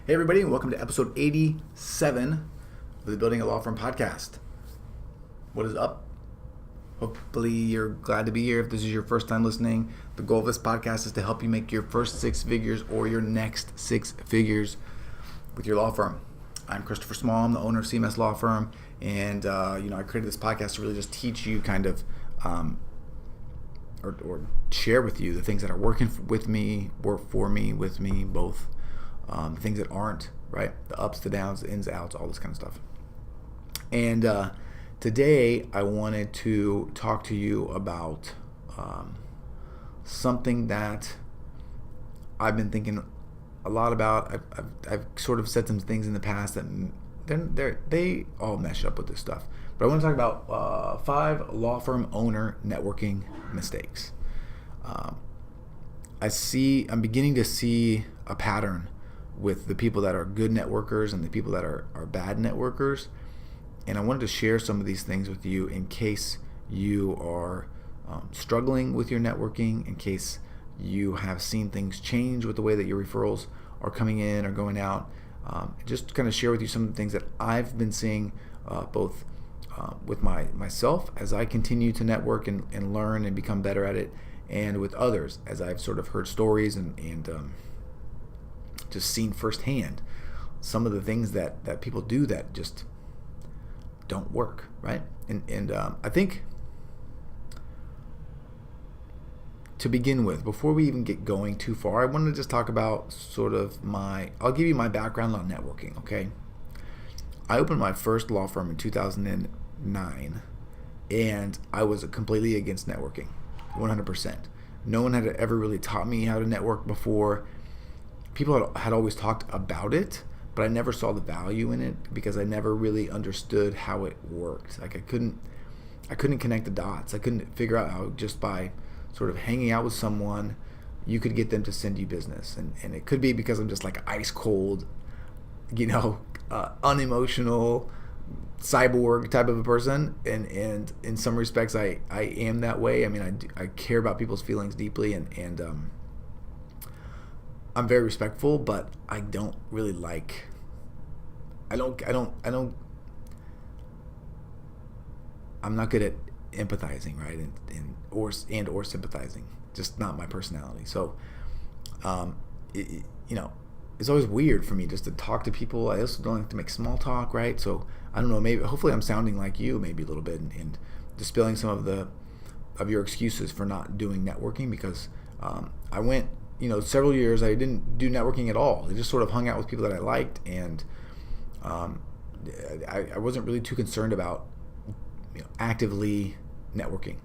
Hey everybody, and welcome to episode 87 of the Building a Law Firm podcast. What is up? Hopefully you're glad to be here. If this is your first time listening, the goal of this podcast is to help you make your first six figures or your next six figures with your law firm. I'm Christopher Small. I'm the owner of CMS Law Firm, and I created this podcast to really just teach you kind of or share with you the things that are working with me, work for me, with me, both. Things that aren't, right? The ups, the downs, the ins, outs, all this kind of stuff. And today I wanted to talk to you about something that I've been thinking a lot about. I've sort of said some things in the past that they all mesh up with this stuff. But I want to talk about 5 law firm owner networking mistakes. I'm beginning to see a pattern with the people that are good networkers and the people that are bad networkers. And I wanted to share some of these things with you in case you are struggling with your networking, in case you have seen things change with the way that your referrals are coming in or going out. Just kind of share with you some of the things that I've been seeing both with myself as I continue to network and learn and become better at it, and with others as I've sort of heard stories and just seen firsthand some of the things that people do that just don't work, right? And I think to begin with, before we even get going too far, I wanted to just talk about sort of I'll give you my background on networking, okay? I opened my first law firm in 2009, and I was completely against networking, 100%. No one had ever really taught me how to network before. People had always talked about it, but I never saw the value in it because I never really understood how it worked. Like I couldn't connect the dots. I couldn't figure out how just by sort of hanging out with someone, you could get them to send you business. And it could be because I'm just like ice cold, unemotional, cyborg type of a person. And in some respects, I am that way. I mean, I care about people's feelings deeply, and I'm very respectful, but I don't really like. I'm not good at empathizing, right? Or sympathizing. Just not my personality. So, it's always weird for me just to talk to people. I also don't like to make small talk, right? So I don't know. Hopefully, I'm sounding like you, maybe a little bit, and dispelling some of your excuses for not doing networking, because I went. Several years I didn't do networking at all. I just sort of hung out with people that I liked, and I wasn't really too concerned about actively networking.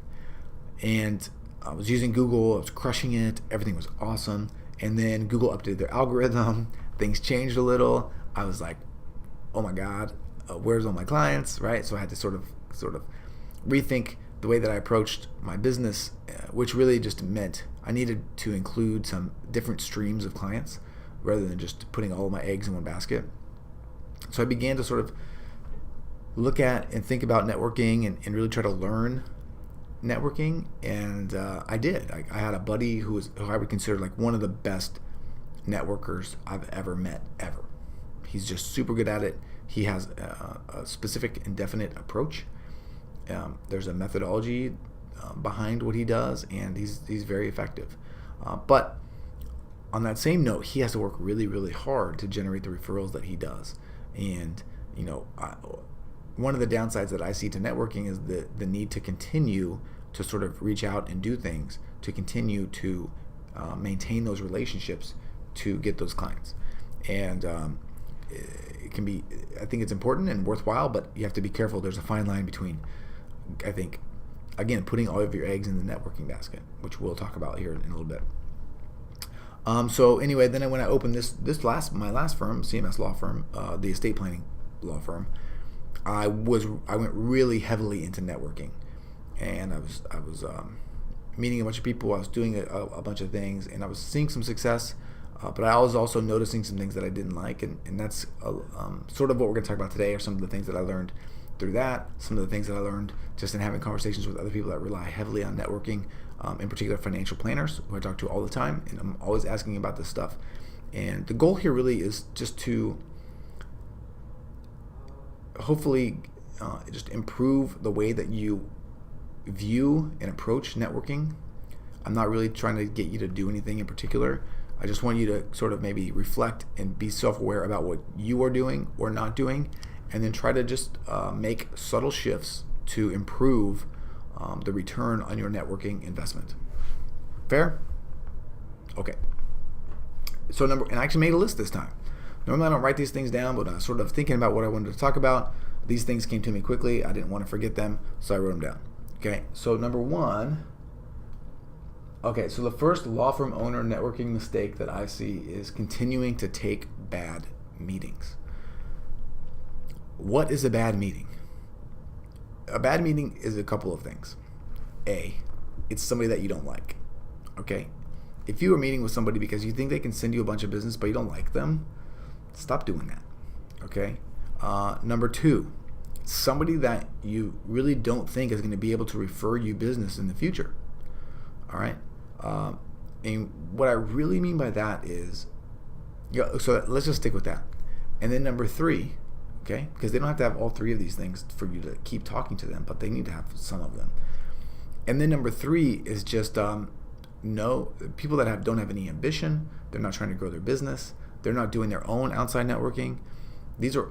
And I was using Google. I was crushing it. Everything was awesome. And then Google updated their algorithm. Things changed a little. I was like, oh my God, where's all my clients, right? So I had to sort of rethink the way that I approached my business, which really just meant I needed to include some different streams of clients rather than just putting all of my eggs in one basket. So I began to sort of look at and think about networking and really try to learn networking. And I did. I had a buddy who I would consider like one of the best networkers I've ever met, ever. He's just super good at it. He has a specific and definite approach. There's a methodology behind what he does, and he's very effective. But on that same note, he has to work really, really hard to generate the referrals that he does. And one of the downsides that I see to networking is the need to continue to sort of reach out and do things to continue to maintain those relationships to get those clients. And it can be, I think it's important and worthwhile, but you have to be careful. There's a fine line between, I think, again, putting all of your eggs in the networking basket, which we'll talk about here in a little bit. So anyway, then when I opened my last firm, CMS Law Firm, the estate planning law firm, I went really heavily into networking, and I was meeting a bunch of people. I was doing a bunch of things, and I was seeing some success, but I was also noticing some things that I didn't like, and that's sort of what we're going to talk about today, are some of the things that I learned through that, some of the things that I learned just in having conversations with other people that rely heavily on networking, in particular financial planners who I talk to all the time, and I'm always asking about this stuff. And the goal here really is just to hopefully just improve the way that you view and approach networking. I'm not really trying to get you to do anything in particular. I just want you to sort of maybe reflect and be self-aware about what you are doing or not doing, and then try to just make subtle shifts to improve the return on your networking investment. Fair? Okay. So and I actually made a list this time. Normally I don't write these things down, but I was sort of thinking about what I wanted to talk about. These things came to me quickly. I didn't want to forget them, so I wrote them down. Okay, so number one. Okay, so the first law firm owner networking mistake that I see is continuing to take bad meetings. What is a bad meeting? A bad meeting is a couple of things. A, it's somebody that you don't like. Okay? If you are meeting with somebody because you think they can send you a bunch of business but you don't like them, stop doing that. Okay? Number two, somebody that you really don't think is going to be able to refer you business in the future. All right? And what I really mean by that is, so let's just stick with that. And then number three, okay, because they don't have to have all three of these things for you to keep talking to them, but they need to have some of them. And then number three is just no, people that don't have any ambition. They're not trying to grow their business. They're not doing their own outside networking. These are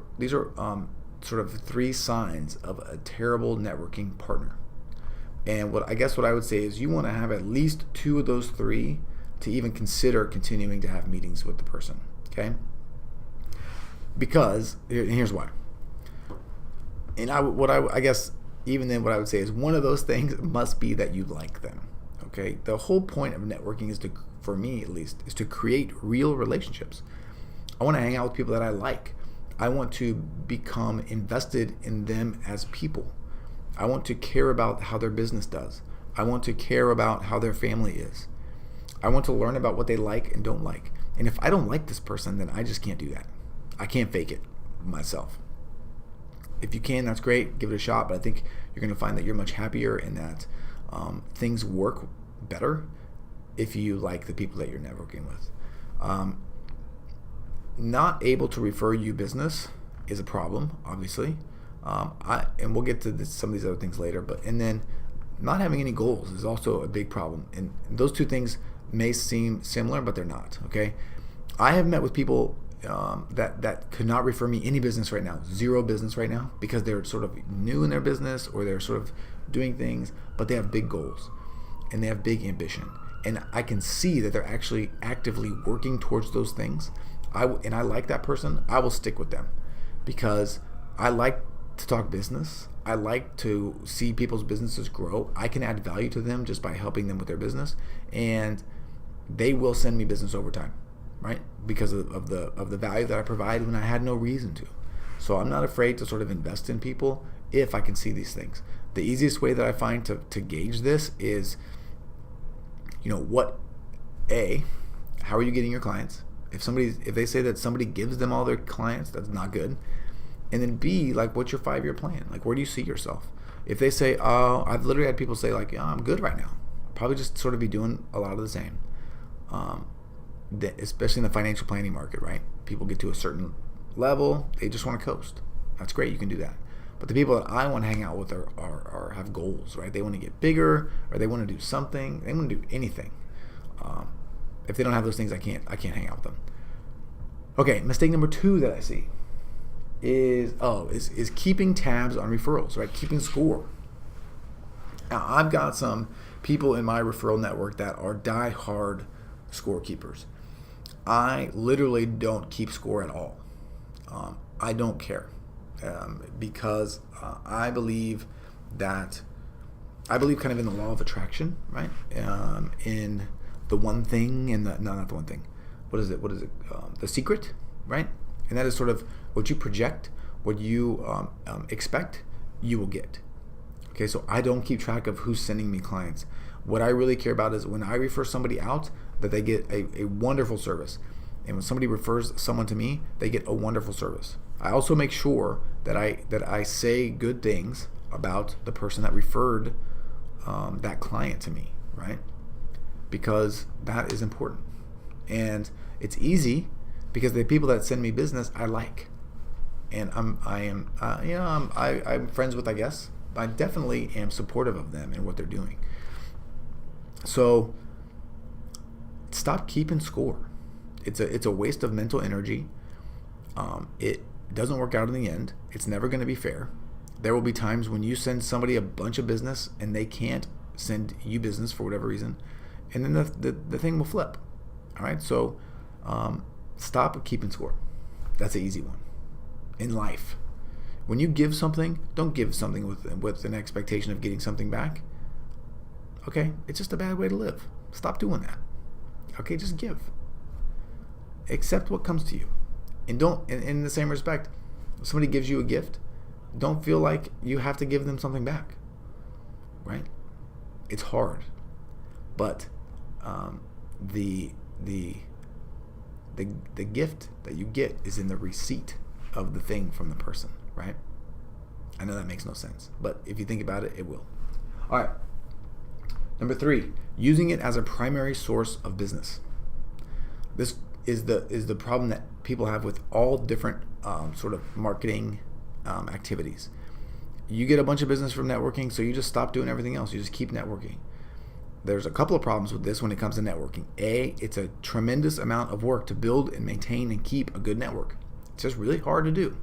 sort of three signs of a terrible networking partner. And what I would say is you want to have at least two of those three to even consider continuing to have meetings with the person. Okay? Because, and here's why. And what I would say is one of those things must be that you like them. Okay? The whole point of networking is for me at least, is to create real relationships. I want to hang out with people that I like. I want to become invested in them as people. I want to care about how their business does. I want to care about how their family is. I want to learn about what they like and don't like. And if I don't like this person, then I just can't do that. I can't fake it myself. If you can, that's great. Give it a shot. But I think you're going to find that you're much happier and that things work better if you like the people that you're networking with. Not able to refer you business is a problem, obviously. And we'll get to some of these other things later. And then not having any goals is also a big problem. And those two things may seem similar, but they're not. Okay, I have met with people that could not refer me any business right now, zero business right now, because they're sort of new in their business or they're sort of doing things, but they have big goals and they have big ambition. And I can see that they're actually actively working towards those things. I like that person. I will stick with them because I like to talk business. I like to see people's businesses grow. I can add value to them just by helping them with their business, and they will send me business over time, right? Because of the value that I provide when I had no reason to. So I'm not afraid to sort of invest in people if I can see these things. The easiest way that I find to gauge this is, how are you getting your clients? If they say that somebody gives them all their clients, that's not good. And then B, like, what's your 5-year plan? Like, where do you see yourself? If they say, I've literally had people say, like, yeah, I'm good right now. I'll probably just sort of be doing a lot of the same. Especially in the financial planning market, right? People get to a certain level, they just want to coast. That's great, you can do that. But the people that I want to hang out with are have goals, right? They want to get bigger, or they want to do something. They want to do anything. If they don't have those things, I can't hang out with them. Okay, mistake number 2 that I see is keeping tabs on referrals, right? Keeping score. Now, I've got some people in my referral network that are die-hard scorekeepers. I literally don't keep score at all. I don't care because I believe kind of in the law of attraction, right? In the one thing and not the one thing. What is it? The secret, right? And that is sort of what you project, what you expect, you will get. Okay, so I don't keep track of who's sending me clients. What I really care about is when I refer somebody out, that they get a wonderful service. And when somebody refers someone to me, they get a wonderful service. I also make sure that I say good things about the person that referred that client to me, right? Because that is important. And It's easy because the people that send me business I like, and I'm friends with, I guess. I definitely am supportive of them and what they're doing. So stop keeping score. It's a waste of mental energy. It doesn't work out in the end. It's never going to be fair. There will be times when you send somebody a bunch of business and they can't send you business for whatever reason, and then the thing will flip. All right, so stop keeping score. That's an easy one. In life, when you give something, don't give something with an expectation of getting something back. Okay, it's just a bad way to live. Stop doing that. Okay, just give. Accept what comes to you, and don't. In the same respect, if somebody gives you a gift, don't feel like you have to give them something back. Right? It's hard, but the gift that you get is in the receipt of the thing from the person, right? I know that makes no sense, but if you think about it, it will. All right. Number 3, using it as a primary source of business. This is the problem that people have with all different sort of marketing activities. You get a bunch of business from networking, so you just stop doing everything else. You just keep networking. There's a couple of problems with this when it comes to networking. A, it's a tremendous amount of work to build and maintain and keep a good network. It's just really hard to do.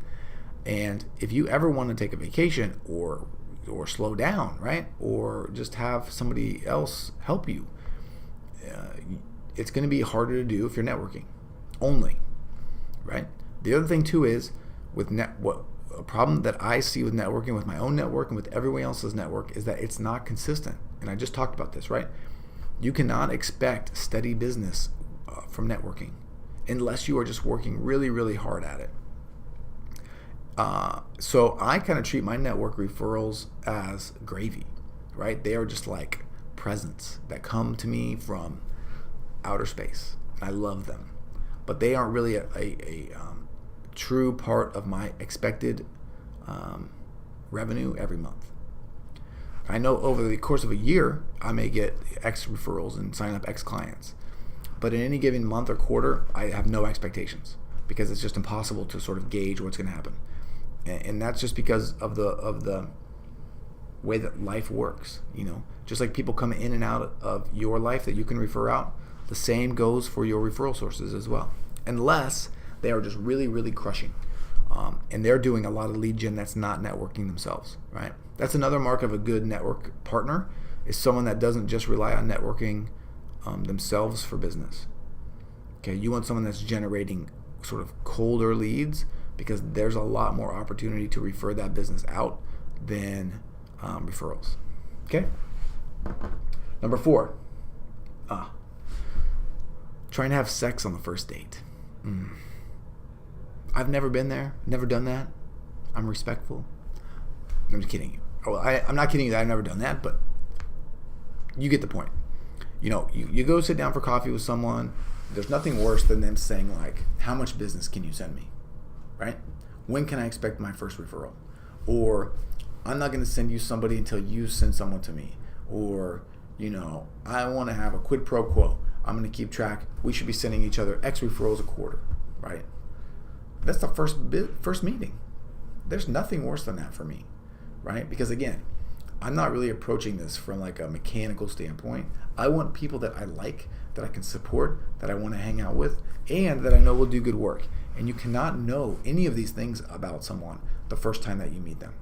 And if you ever want to take a vacation or slow down, right, or just have somebody else help you, it's going to be harder to do if you're networking only, right? The other thing too is with a problem that I see with networking, with my own network and with everyone else's network, is that it's not consistent. And I just talked about this, right? You cannot expect steady business from networking unless you are just working really, really hard at it. So I kind of treat my network referrals as gravy, right? They are just like presents that come to me from outer space. I love them, but they aren't really a true part of my expected revenue every month. I know over the course of a year, I may get X referrals and sign up X clients, but in any given month or quarter, I have no expectations because it's just impossible to sort of gauge what's going to happen. And that's just because of the way that life works, you know. Just like people come in and out of your life that you can refer out, the same goes for your referral sources as well, unless they are just really, really crushing. And they're doing a lot of lead gen that's not networking themselves, right? That's another mark of a good network partner, is someone that doesn't just rely on networking themselves for business. Okay, you want someone that's generating sort of colder leads, because there's a lot more opportunity to refer that business out than referrals. Okay? Number 4, trying to have sex on the first date. I've never been there, never done that. I'm respectful. I'm just kidding you. Oh, I'm not kidding you that I've never done that, but you get the point. You know, you go sit down for coffee with someone. There's nothing worse than them saying, like, how much business can you send me? Right? When can I expect my first referral? Or, I'm not going to send you somebody until you send someone to me. Or, you know, I want to have a quid pro quo. I'm going to keep track. We should be sending each other X referrals a quarter, right? That's the first meeting. There's nothing worse than that for me, right? Because again, I'm not really approaching this from like a mechanical standpoint. I want people that I like, that I can support, that I want to hang out with, and that I know will do good work. And you cannot know any of these things about someone the first time that you meet them.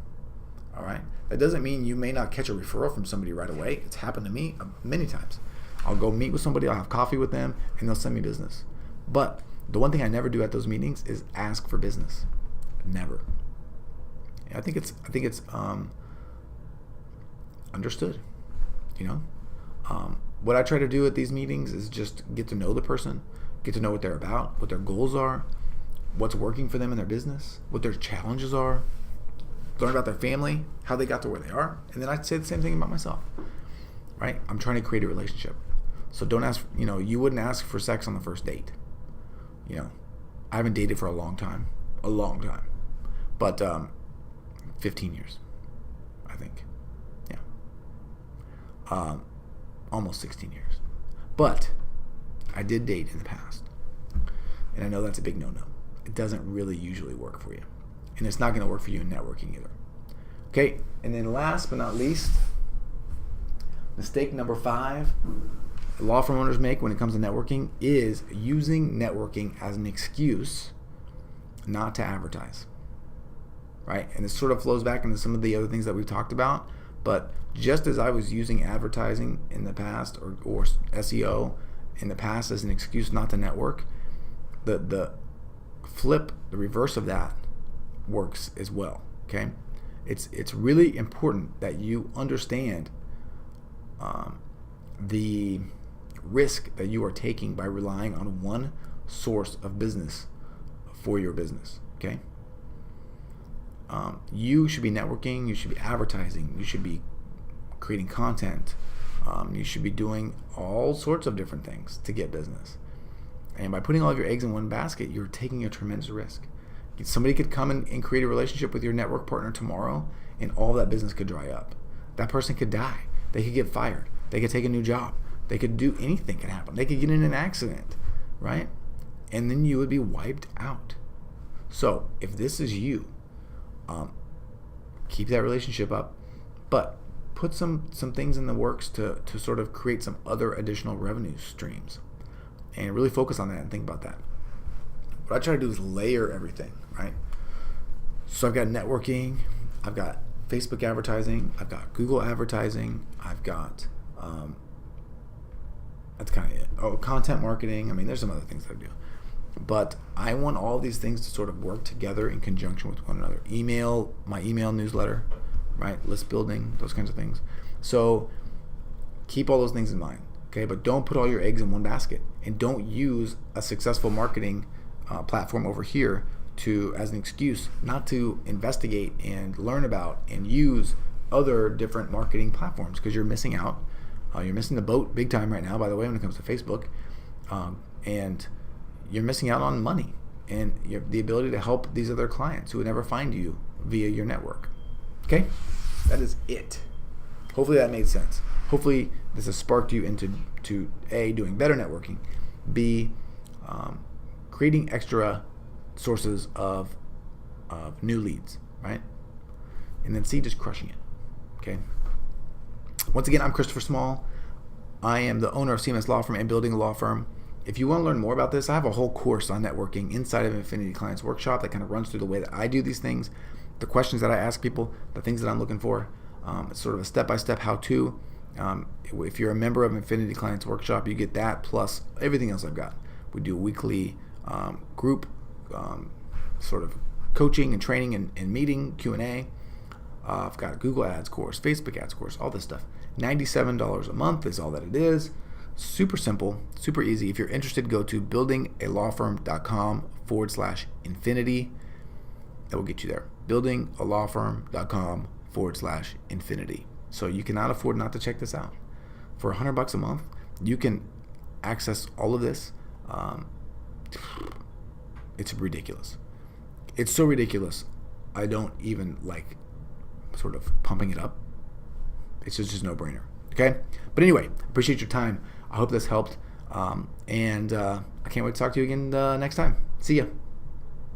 All right? That doesn't mean you may not catch a referral from somebody right away. It's happened to me many times. I'll go meet with somebody, I'll have coffee with them, and they'll send me business. But the one thing I never do at those meetings is ask for business. Never. I think it's understood. You know, what I try to do at these meetings is just get to know the person, get to know what they're about, what their goals are, what's working for them in their business, what their challenges are, learn about their family, how they got to where they are, and then I'd say the same thing about myself. Right? I'm trying to create a relationship. So don't ask, you know, you wouldn't ask for sex on the first date. You know, I haven't dated for a long time, but 15 years, I think. Yeah. Almost 16 years. But I did date in the past. And I know that's a big no-no. It doesn't really usually work for you. And it's not going to work for you in networking either. Okay, and then last but not least, mistake number 5 law firm owners make when it comes to networking is using networking as an excuse not to advertise. Right? And this sort of flows back into some of the other things that we've talked about. But just as I was using advertising in the past or SEO in the past as an excuse not to network, the reverse of that works as well. Okay? It's really important that you understand the risk that you are taking by relying on one source of business for your business. Okay? You should be networking, you should be advertising, you should be creating content, you should be doing all sorts of different things to get business. And by putting all of your eggs in one basket, you're taking a tremendous risk. Somebody could come and create a relationship with your network partner tomorrow, and all that business could dry up. That person could die. They could get fired. They could take a new job. They could do anything can happen. They could get in an accident, right? And then you would be wiped out. So if this is you, keep that relationship up, but put some things in the works to sort of create some other additional revenue streams, and really focus on that and think about that. What I try to do is layer everything, right? So I've got networking, I've got Facebook advertising, I've got Google advertising, I've got that's kind of it. Oh, content marketing. I mean, there's some other things that I do. But I want all these things to sort of work together in conjunction with one another. My email newsletter, right? List building, those kinds of things. So keep all those things in mind, okay? But don't put all your eggs in one basket, and don't use a successful marketing platform over here as an excuse not to investigate and learn about and use other different marketing platforms, because you're missing out. You're missing the boat big time right now, by the way, when it comes to Facebook. And you're missing out on money and the ability to help these other clients who would never find you via your network. Okay? That is it. Hopefully that made sense. Hopefully this has sparked you into A, doing better networking, B, creating extra sources of new leads, right? And then C, just crushing it. Okay? Once again, I'm Christopher Small. I am the owner of CMS Law Firm and building a law firm. If you want to learn more about this, I have a whole course on networking inside of Infinity Clients Workshop that kind of runs through the way that I do these things, the questions that I ask people, the things that I'm looking for. It's sort of a step-by-step how-to. If you're a member of Infinity Clients Workshop, you get that plus everything else I've got. We do weekly group sort of coaching and training and meeting, Q&A. I've got a Google Ads course, Facebook Ads course, all this stuff. $97 a month is all that it is. Super simple, super easy. If you're interested, go to buildingalawfirm.com/infinity. That will get you there. buildingalawfirm.com/infinity. So you cannot afford not to check this out. For $100 a month, you can access all of this. It's ridiculous. It's so ridiculous, I don't even like sort of pumping it up. It's just no brainer. Okay? But anyway, appreciate your time. I hope this helped. And I can't wait to talk to you again next time. See ya.